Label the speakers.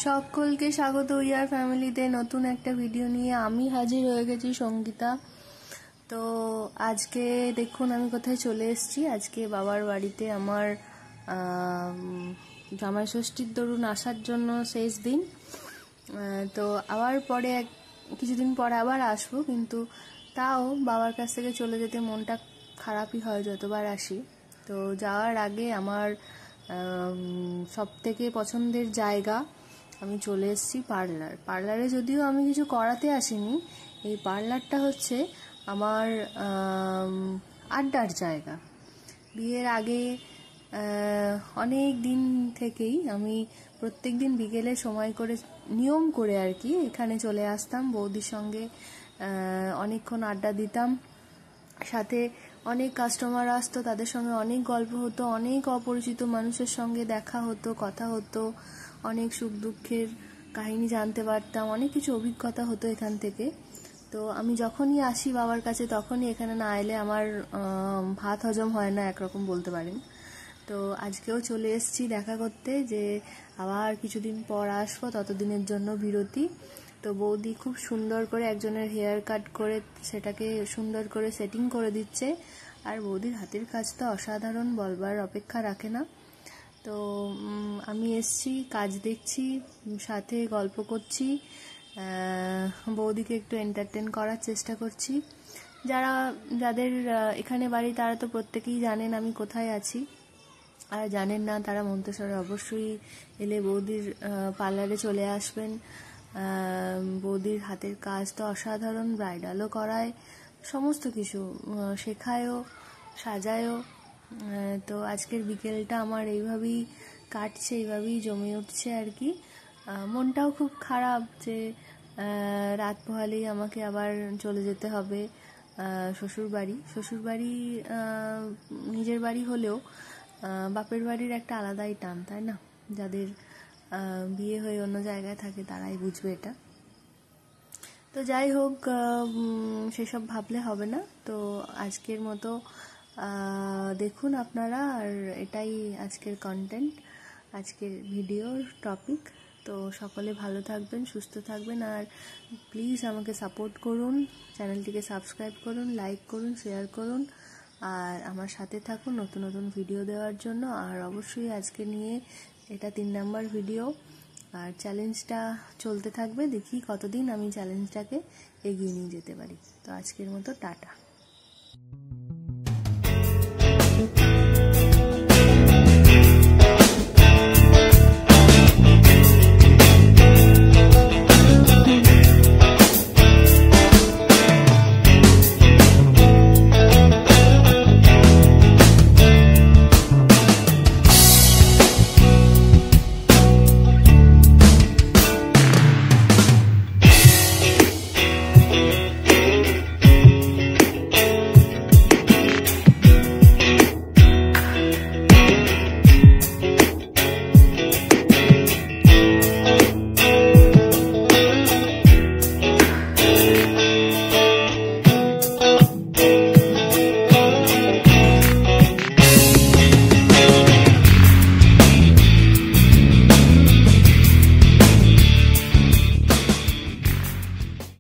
Speaker 1: সকলকে স্বাগত ইয়ার ফ্যামিলিতে নতুন একটা ভিডিও নিয়ে আমি হাজির হয়ে গেছি সঙ্গীতা। তো আজকে দেখুন আমি কোথায় চলে এসেছি। আজকে বাবার বাড়িতে আমার জামাই ষষ্ঠীর দরুন আসার জন্য শেষ দিন। তো আবার পরে কিছুদিন পরে আবার আসবো, কিন্তু তাও বাবার কাছ থেকে চলে যেতে মনটা খারাপই হয় যতবার আসি। তো যাওয়ার আগে আমার সব থেকে পছন্দের জায়গা আমি চলে এসেছি পার্লারে। যদিও আমি কিছু করাতে আসিনি, এই পার্লারটা হচ্ছে আমার আড্ডার জায়গা। বিয়ের আগে অনেক দিন থেকেই আমি প্রত্যেক দিন বিকেলে সময় করে নিয়ম করে আর কি এখানে চলে আসতাম। বৌদির সঙ্গে অনেকক্ষণ আড্ডা দিতাম, সাথে অনেক কাস্টমার আসতো, তাদের সঙ্গে অনেক গল্প হতো, অনেক অপরিচিত মানুষের সঙ্গে দেখা হতো, কথা হতো, অনেক সুখ দুঃখের কাহিনী জানতে পারতাম, অনেক কিছু অভিজ্ঞতা হতো এখান থেকে। তো আমি যখনই আসি বাবার কাছে তখনই এখানে না এলে আমার ভাত হজম হয় না, একরকম বলতে পারেন। তো আজকেও চলে এসেছি দেখা করতে, যে আবার কিছুদিন পর আসবো, ততদিনের জন্য বিরতি। তো বৌদি খুব সুন্দর করে একজনের হেয়ার কাট করে সেটাকে সুন্দর করে সেটিং করে দিচ্ছে, আর বৌদির হাতের কাজ তো অসাধারণ, বলবার অপেক্ষা রাখে না। তো আমি এসছি, কাজ দেখছি, সাথে গল্প করছি, বৌদিকে একটু এন্টারটেন করার চেষ্টা করছি। যাদের এখানে বাড়ি তারা তো প্রত্যেকেই জানেন আমি কোথায় আছি, আর জানেন না তারা মন্তেশ্বরে অবশ্যই এলে বৌদির পার্লারে চলে আসবেন। বৌদির হাতের কাজ তো অসাধারণ, ব্রাইডালও করায়, সমস্ত কিছু শেখায়ও, সাজায়ও। তো আজকের বিকেলটা আমার এইভাবেই কাটছে, এইভাবেই জমে উঠছে আর কি। মনটাও খুব খারাপ যে রাত পোহালেই আমাকে আবার চলে যেতে হবে শ্বশুরবাড়ি। নিজের বাড়ি হলেও বাপের বাড়ির একটা আলাদাই টান, তাই না? যাদের বিয়ে হয়ে অন্য জায়গায় থাকে তারাই বুঝবে এটা। তো যাই হোক, সেসব ভাবলে হবে না। তো আজকের মতো দেখুন আপনারা, আর এটাই আজকের কন্টেন্ট, আজকের ভিডিওর টপিক। তো সকলে ভালো থাকবেন, সুস্থ থাকবেন, আর প্লিজ আমাকে সাপোর্ট করুন, চ্যানেলটিকে সাবস্ক্রাইব করুন, লাইক করুন, শেয়ার করুন, আর আমার সাথে থাকুন নতুন নতুন ভিডিও দেওয়ার জন্য। আর অবশ্যই আজকে নিয়ে এটা 3 নাম্বার ভিডিও, আর চ্যালেঞ্জটা চলতে থাকবে, দেখি কতদিন আমি চ্যালেঞ্জটাকে এগিয়ে নিয়ে যেতে পারি। তো আজকের মতো টাটা।